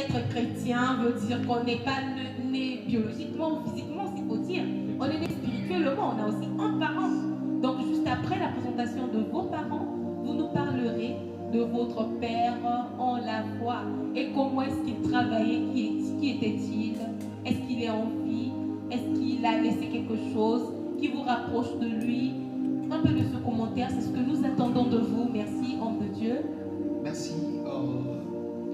être chrétien veut dire qu'on n'est pas né biologiquement ou physiquement, s'il faut dire. On est né spirituellement, on a aussi un parent. Donc juste après la présentation de vos parents, vous nous parlerez de votre père en la foi. Et comment est-ce qu'il travaillait, qui était-il? Est-ce qu'il est en vie? Est-ce qu'il a laissé quelque chose qui vous rapproche de lui? Un peu de ce commentaire, c'est ce que nous attendons de vous. Merci, homme de Dieu. Merci.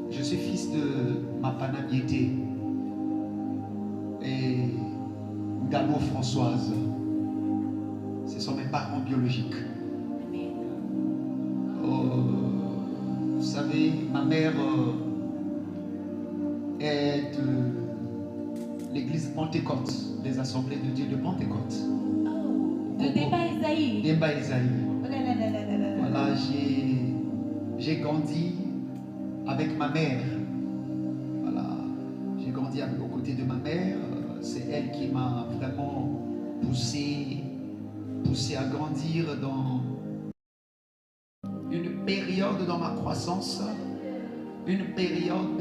Je suis fils de Mapana Biété et Ngalo Françoise. Ce sont mes parents biologiques. Vous savez, ma mère est de l'église Pentecôte, des assemblées de Dieu de Pentecôte. De Demba Esaïe. Demba Esaïe. Oh là là là là là là. Voilà, j'ai grandi avec ma mère. Voilà, j'ai grandi aux côtés de ma mère. C'est elle qui m'a vraiment poussé à grandir dans une période dans ma croissance, une période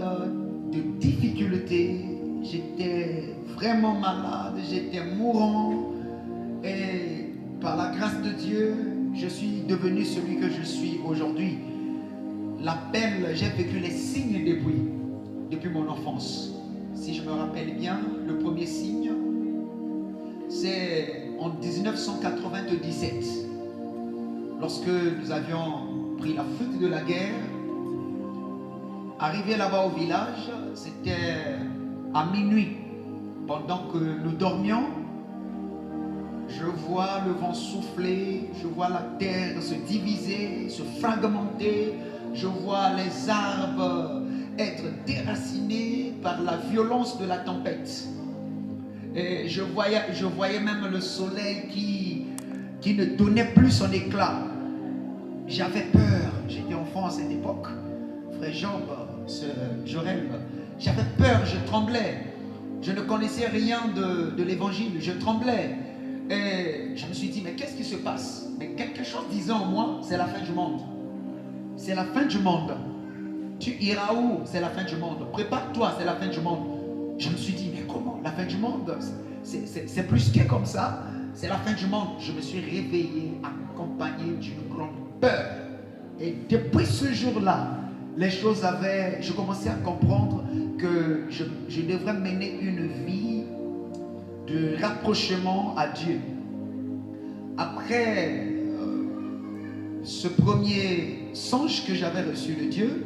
de difficulté. J'étais vraiment malade, j'étais mourant et par la grâce de Dieu, je suis devenu celui que je suis aujourd'hui. L'appel, j'ai vécu les signes depuis mon enfance. Si je me rappelle bien, le premier signe, c'est en 1997, lorsque nous avions pris la fuite de la guerre. Arrivé là-bas au village, c'était à minuit. Pendant que nous dormions, je vois le vent souffler, je vois la terre se diviser, se fragmenter, je vois les arbres être déracinés par la violence de la tempête. Et je voyais même le soleil qui ne donnait plus son éclat. J'avais peur, j'étais enfant à cette époque, frère Job, sœur Jorel, j'avais peur, je tremblais. Je ne connaissais rien de l'évangile, je tremblais. Et je me suis dit, mais qu'est-ce qui se passe? Mais quelque chose disait en moi, c'est la fin du monde. C'est la fin du monde. Tu iras où? C'est la fin du monde. Prépare-toi, c'est la fin du monde. Je me suis dit, mais comment? La fin du monde? C'est plus que comme ça. C'est la fin du monde. Je me suis réveillé accompagné d'une grande peur. Et depuis ce jour-là, les choses avaient... Je commençais à comprendre que je devrais mener une vie de rapprochement à Dieu. Après ce premier songe que j'avais reçu de Dieu,